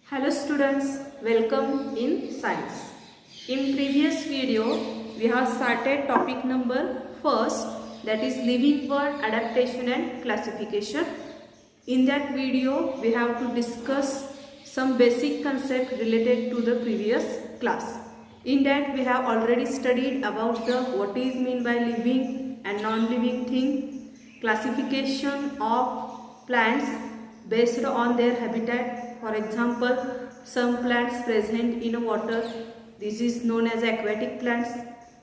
Hello students, welcome in science. In previous video, we have started topic number first, that is living world adaptation and classification. In that video, we have to discuss some basic concept related to the previous class. In that, we have already studied about the what is mean by living and non-living thing, classification of plants based on their habitat. For example, some plants present in water, this is known as aquatic plants.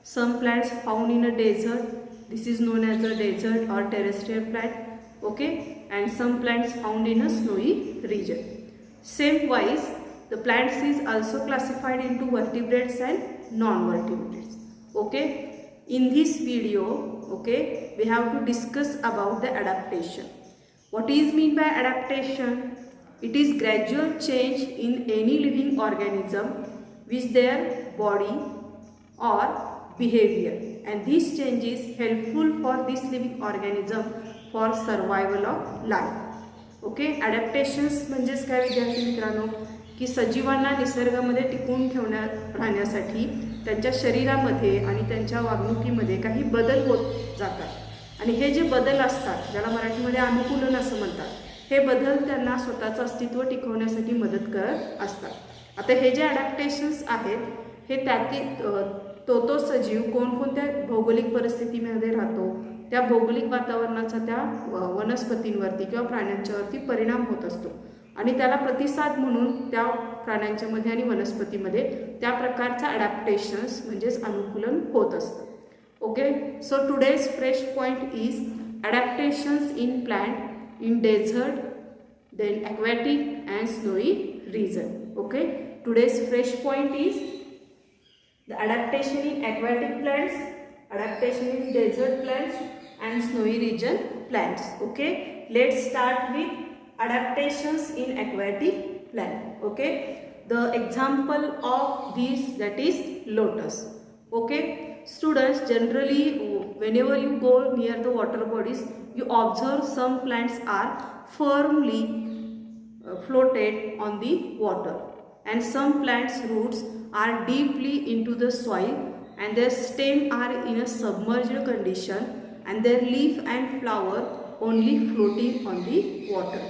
Some plants found in a desert, this is known as a desert or terrestrial plant. Okay, and some plants found in a snowy region. Same wise, the plants is also classified into vertebrates and non-vertebrates. Okay, in this video, okay, we have to discuss about the adaptation. What is mean by adaptation? It is gradual change in any living organism with their body or behavior, and this change is helpful for this living organism for survival of life. Okay, adaptations म्हणजेच काय विद्यार्थी मित्रांनो, की सजीवांना निसर्गामध्ये टिकून राहण्यासाठी त्यांच्या शरीरामध्ये आणि त्यांच्या वागणुकीमध्ये काही बदल होत जातात, आणि हे जे बदल असतात ज्याला मराठीमध्ये अनुकूलन असं म्हणतात, हे बदल त्यांना स्वतःचं अस्तित्व टिकवण्यासाठी मदत करत असतात. आता हे जे ॲडॅप्टेशन्स आहेत हे त्यातील तो सजीव कोणकोणत्या भौगोलिक परिस्थितीमध्ये राहतो, त्या भौगोलिक वातावरणाचा त्या वनस्पतींवरती किंवा प्राण्यांच्यावरती परिणाम होत असतो, आणि त्याला प्रतिसाद म्हणून त्या प्राण्यांच्यामध्ये आणि वनस्पतीमध्ये त्या प्रकारचा ॲडॅप्टेशन्स म्हणजेच अनुकूलन होत असतं. Okay, so today's fresh point is adaptations in plant in desert, then aquatic and snowy region. Okay, today's fresh point is the adaptation in aquatic plants, adaptation in desert plants and snowy region plants. Okay, let's start with adaptations in aquatic plant. Okay, the example of this, that is lotus. Okay, students, generally whenever you go near the water bodies, you observe some plants are firmly floated on the water, and some plants roots are deeply into the soil and their stem are in a submerged condition, and their leaf and flower only floating on the water.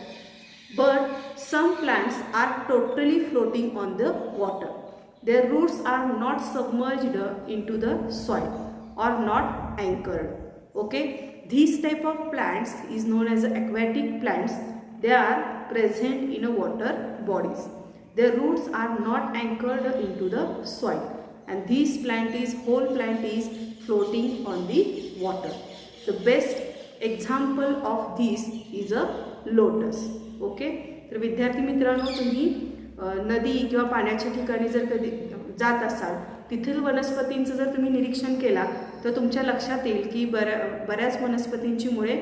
But some plants are totally floating on the water. Their roots are not submerged into the soil or not anchored. Okay, these type of plants is known as aquatic plants. They are present in a water bodies. Their roots are not anchored into the soil, and this whole plant is floating on the water. The best example of this is a lotus. Okay, तर विद्यार्थी मित्रांनो, तुम्ही नदी किंवा पाण्याच्या ठिकाणी जर कधी जात असाल, तिथील वनस्पतींचं जर तुम्ही निरीक्षण केला तर तुमच्या लक्षात येईल की बऱ्याच वनस्पतींची मुळे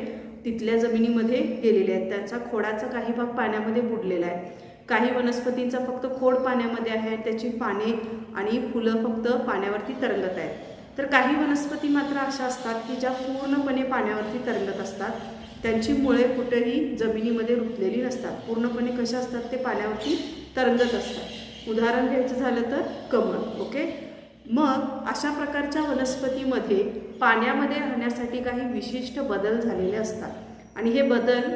तिथल्या जमिनीमध्ये गेलेली आहेत, त्यांचा खोडाचा काही भाग पाण्यामध्ये बुडलेला आहे, काही वनस्पतींचा फक्त खोड पाण्यामध्ये आहे, त्याची पाने आणि फुलं फक्त पाण्यावरती तरंगत आहेत. तर काही वनस्पती मात्र अशा असतात की ज्या पूर्णपणे पाण्यावरती तरंगत असतात, त्यांची मुळे कुठेही जमिनीमध्ये रुतलेली नसतात, पूर्णपणे कशा असतात, ते पाण्यावरती तरंगत असतात. उदाहरण घ्यायचं झालं तर कमळ. ओके, मग अशा प्रकारच्या वनस्पतीमध्ये पाण्यामध्ये राहण्यासाठी काही विशिष्ट बदल झालेले असतात, आणि हे बदल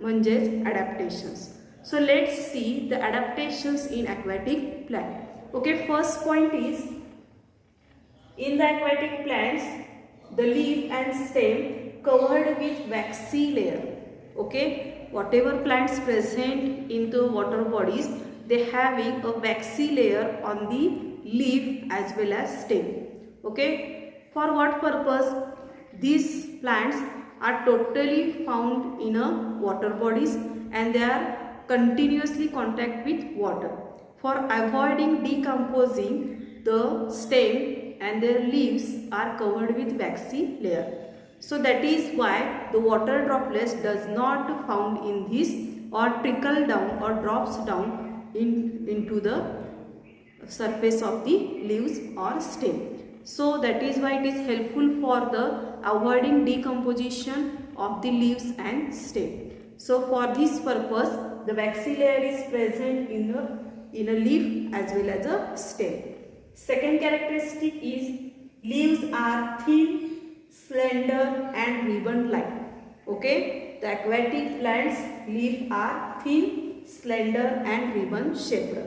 म्हणजेच adaptations. So let's see the adaptations in aquatic plant. Okay, first point is in the aquatic plants the leaf and stem covered with waxy layer. Okay, whatever plants present in the water bodies, they having a waxy layer on the leaf as well as stem. Okay, for what purpose? These plants are totally found in a water bodies and they are continuously contact with water. For avoiding decomposing, the stem and their leaves are covered with waxy layer. So that is why the water droplets does not found in this or trickle down or drops down into the surface of the leaves or stem. So that is why it is helpful for the avoiding decomposition of the leaves and stem. So for this purpose, the waxy layer is present in the in a leaf as well as a stem. Second characteristic is leaves are thin, slender and ribbon-like. Okay, the aquatic plants leaves are thin, slender and ribbon-shaped.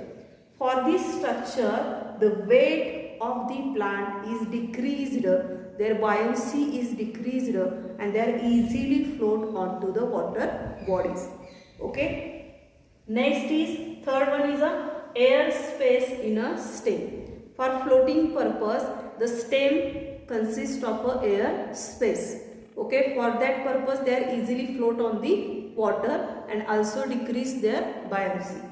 For this structure, the weight of the plant is decreased, their buoyancy is decreased, and they are easily float onto the water bodies. Okay. Next is third one is a air space in a stem. For floating purpose, the stem consists of a air space. Okay, for that purpose they are easily float on the water and also decrease their buoyancy.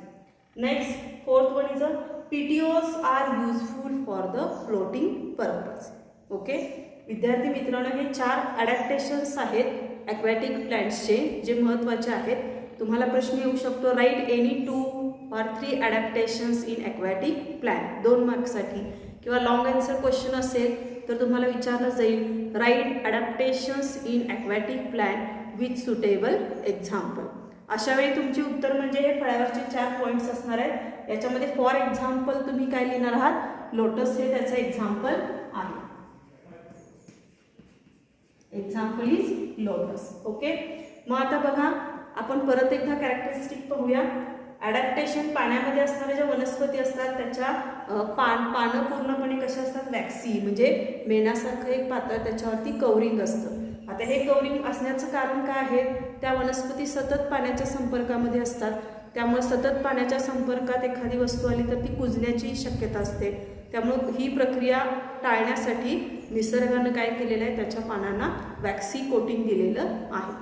Next, fourth one is a petioles are useful for the floating purpose. Okay, विद्यार्थी मित्रांनो हे 4 adaptations आहेत aquatic प्लांट्सचे जे महत्त्वाचे आहेत. तुम्हाला प्रश्न येऊ शकतो write any 2 or 3 adaptations in aquatic plant 2 मार्क्ससाठी किंवा लॉंग आन्सर क्वेश्चन असेल तर तुम्हाला विचारलं जाईल write adaptations in aquatic plant with suitable example. अशा वेळी तुमची उत्तर म्हणजे हे फळ्यावरचे 4 पॉईंट्स असणार आहेत. याच्यामध्ये फॉर एक्झाम्पल तुम्ही काय लिहिणार आहात, लोटस हे त्याचं एक्झाम्पल आहे. Example is lotus. ओके, मग आता बघा आपण परत एकदा कॅरेक्टरिस्टिक पाहूया. ॲडॅप्टेशन पाण्यामध्ये असणाऱ्या ज्या वनस्पती असतात त्याच्या पानं पूर्णपणे कशा असतात, वॅक्सी म्हणजे मेणासारखं एक पातळ त्याच्यावरती कवरिंग असतं. आता हे कवरिंग असण्याचं कारण काय आहे, त्या वनस्पती सतत पाण्याच्या संपर्कामध्ये असतात. त्यामुळे सतत पाण्याच्या संपर्कात एखादी वस्तू आली तर ती कुजण्याची शक्यता असते. त्यामुळे ही प्रक्रिया टाळण्यासाठी निसर्गानं काय केलेलं आहे, त्याच्या पानांना वॅक्सी कोटिंग दिलेलं आहे.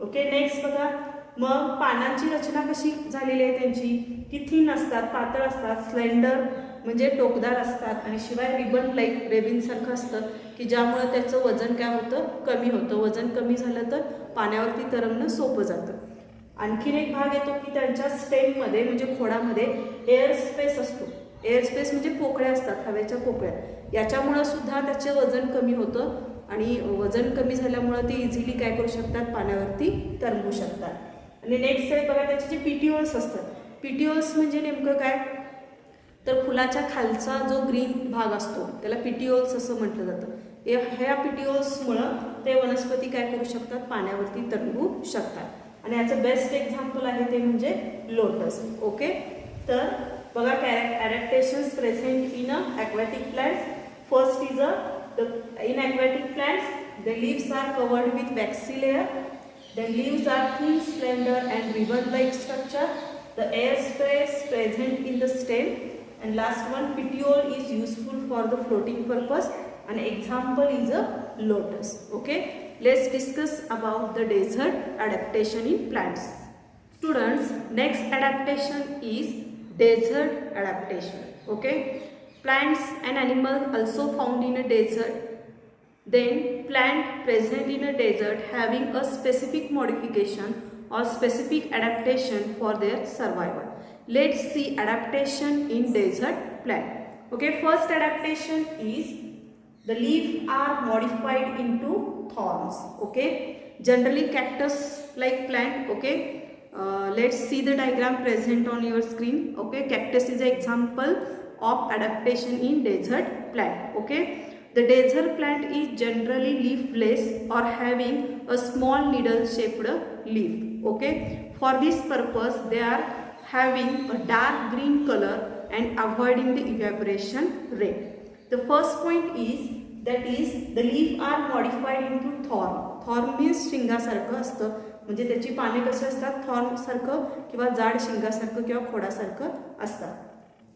ओके, नेक्स्ट बघा. मग पानांची रचना कशी झालेली आहे त्यांची, की थिन असतात, पातळ असतात, स्लेंडर म्हणजे टोकदार असतात आणि शिवाय रिबन लाईक रेबिनसारखं असतं की ज्यामुळे त्याचं वजन काय होतं, कमी होतं. वजन कमी झालं तर पाण्यावरती तरंगणं सोपं जातं. आणखीन एक भाग येतो की त्यांच्या स्टेममध्ये म्हणजे खोडामध्ये एअर स्पेस असतो. एअर स्पेस म्हणजे पोकळ्या असतात, हवेच्या पोकळ्या. याच्यामुळं सुद्धा त्याचे वजन कमी होतं आणि वजन कमी झाल्यामुळं ते इझिली काय करू शकतात, पाण्यावरती तरंगू शकतात. आणि नेक्स्ट आहे बघा त्याचे जे पिटिओल्स असतात. पिटिओल्स म्हणजे नेमकं काय, तर फुलाच्या खालचा जो ग्रीन भाग असतो त्याला पिटिओल्स असं म्हटलं जातं. ह्या पिटिओल्समुळं ते वनस्पती काय करू शकतात, पाण्यावरती तरंगू शकतात. आणि याचं बेस्ट एक्झाम्पल आहे ते म्हणजे लोटस. ओके, तर बघा adaptations present in aquatic plants. First is in aquatic plants the leaves are covered with waxy layer. The leaves are thin, slender and ribbon-like structure. The air space present in the stem. And last one, petiole is useful for the floating purpose. An example is a lotus. Okay, let's discuss about the desert adaptation in plants. Students, next adaptation is desert adaptation. Okay, plants and animals also found in a desert. Then plant present in a desert having a specific modification or specific adaptation for their survival. Let's see adaptation in desert plant. Okay, first adaptation is the leaves are modified into thorns. Okay, generally cactus like plant. Okay, let's see the diagram present on your screen. Okay, cactus is an example of adaptation in desert plant. Okay, the desert plant is generally leafless or having a small needle shaped leaf. Okay, for this purpose they are having a dark green color and avoiding the evaporation rate. The first point is that is the leaf are modified into thorn. Thorn means शिंगासारखं असतं, म्हणजे त्याची पाने कशी असतात, thorn सारखं किंवा जाड शिंगासारखं किंवा खोडासारखं असतात.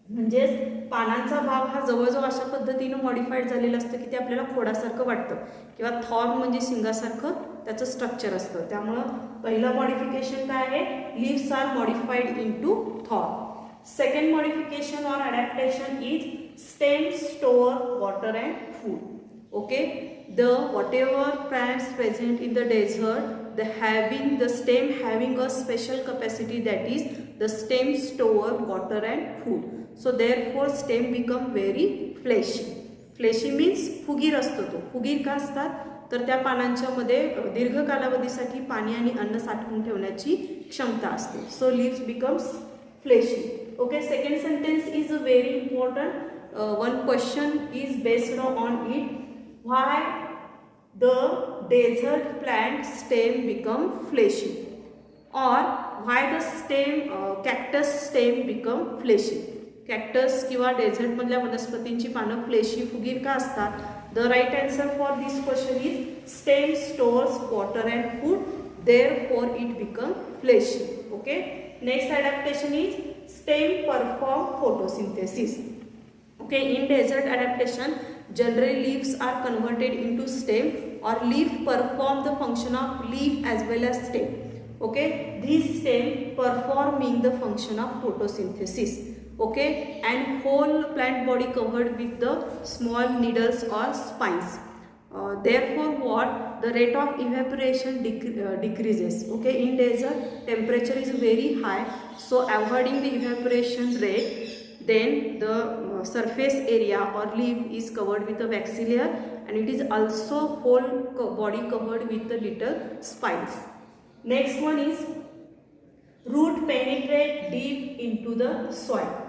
म्हणजेच पानांचा भाग हा जवळजवळ अशा पद्धतीनं मॉडिफाईड झालेलं असतं की ते आपल्याला खोडासारखं वाटतं किंवा थॉर्न म्हणजे शिंगासारखं त्याचं स्ट्रक्चर असतं. त्यामुळं पहिलं मॉडिफिकेशन काय आहे, leaves are modified into thorn. Second modification or adaptation is stem store water and food. Okay, the whatever plants present in the desert, the stem having a special capacity, that is the stem store water and food. So therefore stem become very fleshy. Fleshy means फुगीर असतो. तो फुगीर का असतात तर त्या पानांच्या मध्ये दीर्घ कालावधीसाठी पाणी आणि अन्न साठवून ठेवण्याची क्षमता असते. So leaves becomes fleshy. Okay, second sentence is very important. One question is based on it. Why the desert plant stem become fleshy, or why the cactus stem become fleshy. Cactus किंवा desert मधल्या वनस्पतींची पानं fleshy फुगीर का असतात? The right answer for this question is stem stores water and food, therefore it become fleshy. Okay, next adaptation is stem perform photosynthesis. Okay, in desert adaptation generally leaves are converted into stem, or leaf perform the function of leaf as well as stem. Okay, these stem performing the function of photosynthesis. Okay, and whole plant body covered with the small needles or spines. Therefore what, the rate of evaporation decreases. Okay, in desert temperature is very high, so avoiding the evaporation rate, then the surface area or leaf is covered with a waxy layer, and it is also whole body covered with the little spines. Next one is root penetrate deep into the soil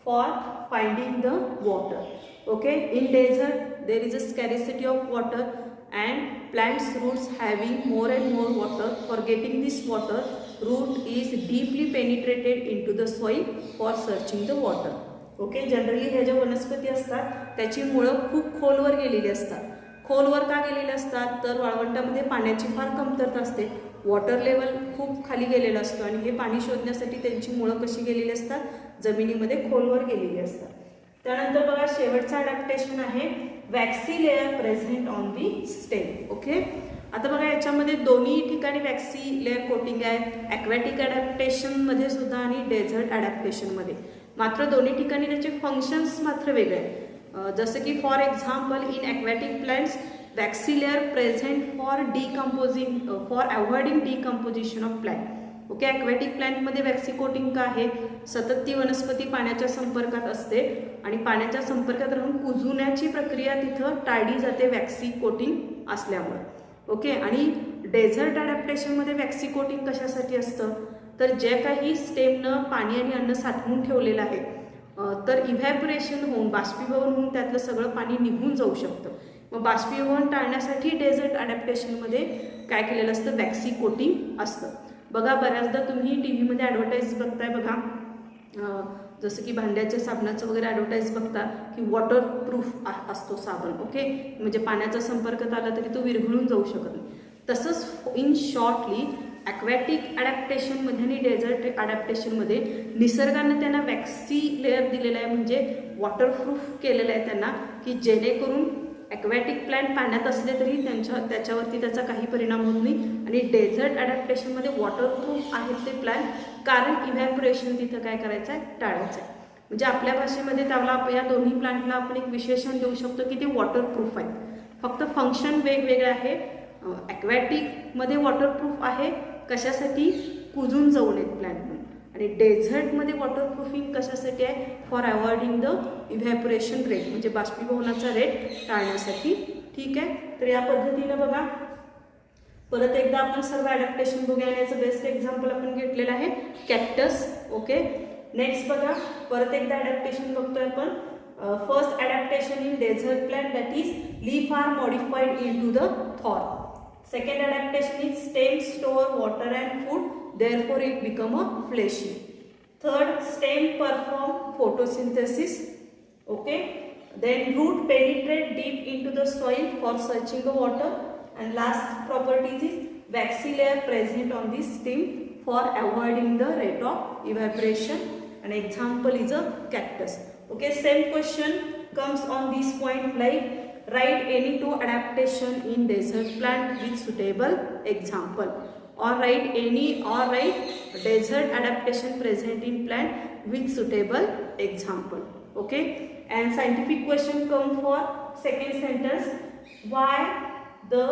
for finding the water. Okay, in desert there is a scarcity of water, and plants roots having more and more water. For getting this water, root is deeply penetrated into the soil for searching the water. Okay, generally ह्या ज्या वनस्पती असतात त्याची मुळं खूप खोलवर गेलेली असतात. खोलवर का गेलेले असतात? तर वाळवंटामध्ये पाण्याची फार कमतरता असते, वॉटर लेवल खूप खाली गेलेलं असतं, आणि हे पाणी शोधण्यासाठी त्यांची मुळं कशी गेलेली असतात? जमिनीमध्ये खोलवर गेलेली असतात. त्यानंतर बघा शेवटचं अडॅप्टेशन आहे waxy layer present on the stem. Okay, आता बघा याच्यामध्ये दोन्ही ठिकाणी वॅक्सी लेअर कोटिंग आहे, ॲक्वॅटिक अडॅप्टेशनमध्ये सुद्धा आणि डेझर्ट अडॅप्टेशनमध्ये. मात्र दोन्ही ठिकाणी त्याचे फंक्शन्स मात्र वेगळे आहेत. जसं की for example in aquatic plants waxy layer present for for avoiding decomposition of plant. Okay, aquatic प्लांटमध्ये वॅक्सी कोटिंग का आहे? सतत ती वनस्पती पाण्याच्या संपर्कात असते, आणि पाण्याच्या संपर्कात राहून कुजण्याची प्रक्रिया तिथं टाळली जाते वॅक्सी कोटिंग असल्यामुळे. ओके, आणि डेझर्ट अडॅप्टेशनमध्ये वॅक्सी कोटिंग कशासाठी असतं? तर जे काही स्टेमनं पाणी आणि अन्न साठवून ठेवलेलं आहे, तर इव्हॅपोरेशन होऊन बाष्पीभवन होऊन त्यातलं सगळं पाणी निघून जाऊ शकतं. मग बाष्पीभवन टाळण्यासाठी डेझर्ट अडॅप्टेशनमध्ये काय केलेलं असतं? वॅक्सी कोटिंग असतं. बघा बऱ्याचदा तुम्ही टी व्हीमध्ये ॲडव्हर्टाईज बघताय बघा, जसं की भांड्याच्या साबणाचं वगैरे ॲडव्हर्टाईज बघता की वॉटरप्रूफ असतो साबण. ओके, म्हणजे पाण्याचा संपर्कात आला तरी तो विरघळून जाऊ शकत नाही. तसंच इन शॉर्टली ॲक्वॅटिक अडॅप्टेशनमध्ये आणि डेझर्ट अडॅप्टेशनमध्ये निसर्गानं त्यांना वॅक्सी लेअर दिलेला आहे, म्हणजे वॉटरप्रूफ केलेलं आहे त्यांना, की जेणेकरून ॲक्वॅटिक प्लांट पाण्यात असले तरी त्याच्यावरती त्याचा काही परिणाम होत नाही. आणि डेझर्ट अडॅप्टेशनमध्ये वॉटरप्रूफ आहेत ते प्लांट, कारण इव्हॅपोरेशन तिथं काय करायचं आहे? टाळायचं आहे. म्हणजे आपल्या भाषेमध्ये त्याला या दोन्ही प्लांटला आपण एक विशेषण देऊ शकतो की ते वॉटरप्रूफ आहेत, फक्त फंक्शन वेगवेगळे आहे. ॲक्वॅटिकमध्ये वॉटरप्रूफ आहे कशासाठी? कुजून जाऊ नयेत प्लांट म्हणून. आणि डेझर्टमध्ये वॉटरप्रूफिंग कशासाठी आहे? For avoiding the evaporation rate, म्हणजे बाष्पीभवनाचा रेट टाळण्यासाठी. ठीक आहे, तर या पद्धतीनं बघा परत एकदा आपण सर्व ॲडॅप्टेशन बघूया. याचं बेस्ट एक्झाम्पल आपण घेतलेलं आहे कॅक्टस. ओके, नेक्स्ट बघा परत एकदा ॲडॅप्टेशन बघतोय आपण. First adaptation in desert plant, that is leaf are modified into the thorn. Second adaptation is stem store water and food, therefore it become a fleshy. Third, stem perform photosynthesis. Okay, then root penetrate deep into the soil for searching the water, and last properties is waxy layer present on the stem for avoiding the rate of evaporation. An example is a cactus. Okay, same question comes on this point, like write any two adaptation in desert plant with suitable example, or write desert adaptation present in plant with suitable example. Okay, and scientific question come for second sentence. Why the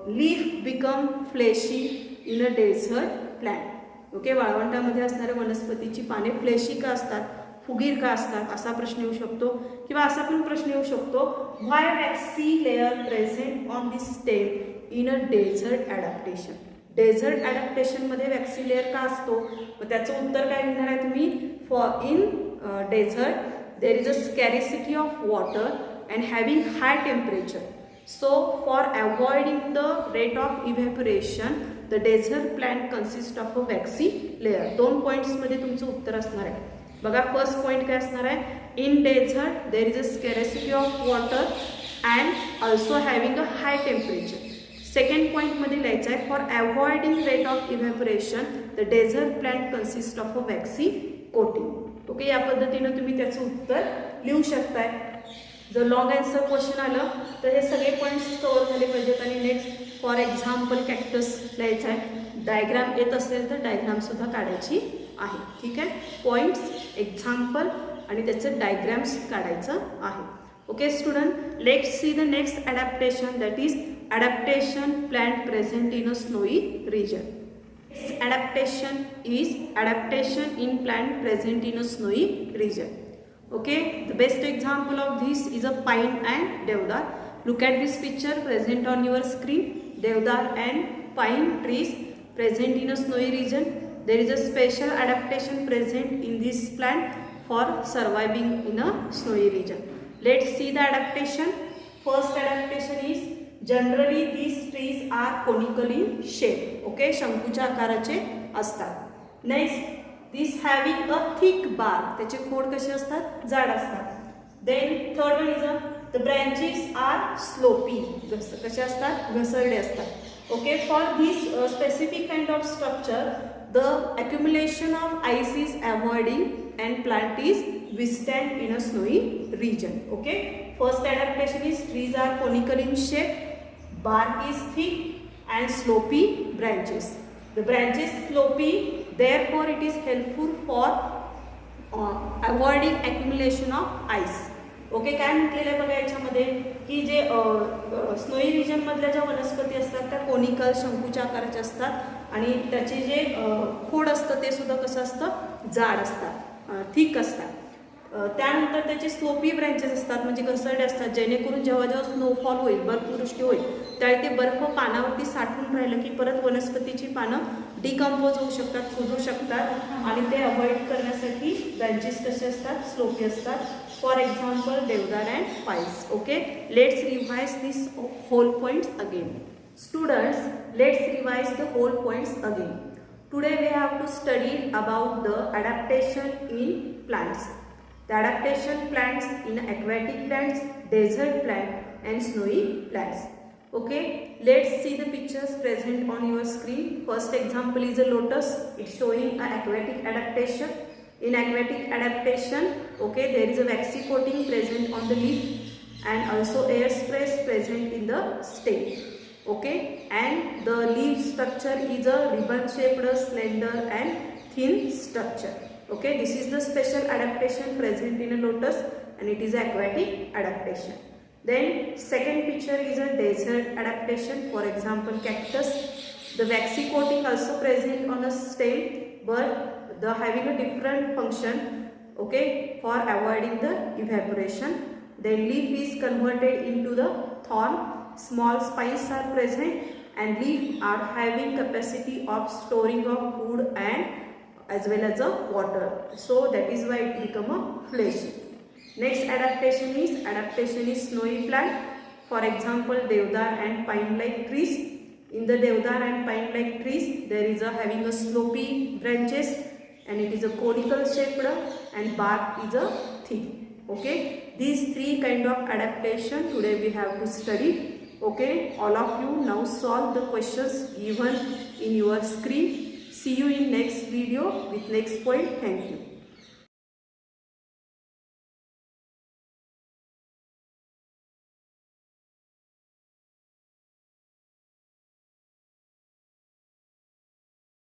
leaf become fleshy in a desert plant? Okay, वाळवंटामध्ये असणाऱ्या वनस्पतीची पाने fleshy का असतात? फुगीर का असतात? असा प्रश्न येऊ शकतो. किंवा असा पण प्रश्न येऊ शकतो, why waxy layer present on the stem in a desert adaptation. Desert adaptation मध्ये वॅक्सी लेअर का असतो? मग त्याचं उत्तर काय लिहिणार आहे तुम्ही? For in desert there is a scarcity of water and having high temperature. So for avoiding the rate of evaporation, the desert plant consists of a waxy layer. 2 points मध्ये तुमचं उत्तर असणार आहे. बघा फर्स्ट पॉइंट काय असणार आहे? In desert there is a scarcity of water and also having a high temperature. Second point मध्ये लिहायचं आहे for avoiding rate of evaporation the desert plant consist of a waxy coating. Okay, या पद्धतीनं तुम्ही त्याचं उत्तर लिहू शकताय. जर लॉंग आन्सर क्वेश्चन आलं तर हे सगळे पॉईंट्स कव्हर झाले पाहिजेत. आणि नेक्स्ट फॉर एक्झाम्पल कॅक्टस लिहायचं आहे. डायग्राम येत असेल तर डायग्राम सुद्धा काढायची आहे. ठीक आहे, पॉईंट्स, एक्झाम्पल आणि त्याचं डायग्राम्स काढायचं आहे. Okay student, let's see the next adaptation, that is adaptation plant present in a snowy region. Adaptation is adaptation in plant present in a snowy region. Okay, the best example of this is a pine and deodar. Look at this picture present on your screen. Deodar and pine trees present in a snowy region. There is a special adaptation present in this plant for surviving in a snowy region. Let's see the adaptation. First adaptation is generally these trees are conical in shape. Okay, शंकूच्या आकाराचे असतात. Next, this having a thick bark. त्याचे खोड कसे असतात? जाड असतात. Then third one is the branches are slopy. कसे असतात? घसरडे असतात. Okay, for this specific kind of structure, the accumulation of ice is avoiding and plant is withstand in a snowy region. Okay, first adaptation is trees are conical in shape. Bark is thick and slopy branches. The branches slopy, therefore it is helpful for avoiding accumulation of ice. Okay, काय म्हटलेलं आहे बघा याच्यामध्ये की जे snowy region मधल्या ज्या वनस्पती असतात त्या कोनिकल शंकूच्या आकाराच्या असतात आणि त्याचे जे खोड असतं ते सुद्धा कसं असतं? जाड असतात, थिक असतात. त्यानंतर त्याचे स्लोपी ब्रँचेस असतात म्हणजे घसरडे असतात, जेणेकरून जेव्हा जेव्हा स्नोफॉल होईल, बर्फवृष्टी होईल, त्यावेळी ते बर्फ पानावरती साठून राहिलं की परत वनस्पतीची पानं डिकम्पोज होऊ शकतात, कुजू शकतात आणि ते अवॉइड करण्यासाठी ब्रँचेस कसे असतात? स्लोपी असतात. फॉर एक्झाम्पल देवदार and pines. Okay, let's revise this whole points again. Students, let's revise the whole points again. Today we have to study about the adaptation in plants. The adaptation plants in aquatic plants, desert plant and snowy plants. Okay, let's see the pictures present on your screen. First example is a lotus. It's showing an aquatic adaptation. In aquatic adaptation, okay, there is a waxy coating present on the leaf and also air sprays present in the stem. Okay, and the leaf structure is a ribbon shaped, slender and thin structure. Okay, this is the special adaptation present in a lotus and it is aquatic adaptation. Then second picture is a desert adaptation. For example, cactus. The waxy coating also present on a stem, but the having a different function. Okay, for avoiding the evaporation. Then leaf is converted into the thorn. Small spines are present and leaf are having capacity of storing of food and as well as a water, so that is why it become a fleshy. Next adaptation is snowy plant. For example, deodar and pine like trees. In the deodar and pine like trees there is a having a slopy branches and it is a conical shaped and bark is a thick. Okay, these three kind of adaptation today we have to study. Okay, all of you now solve the questions given in your screen. See you in next video with next point. Thank you.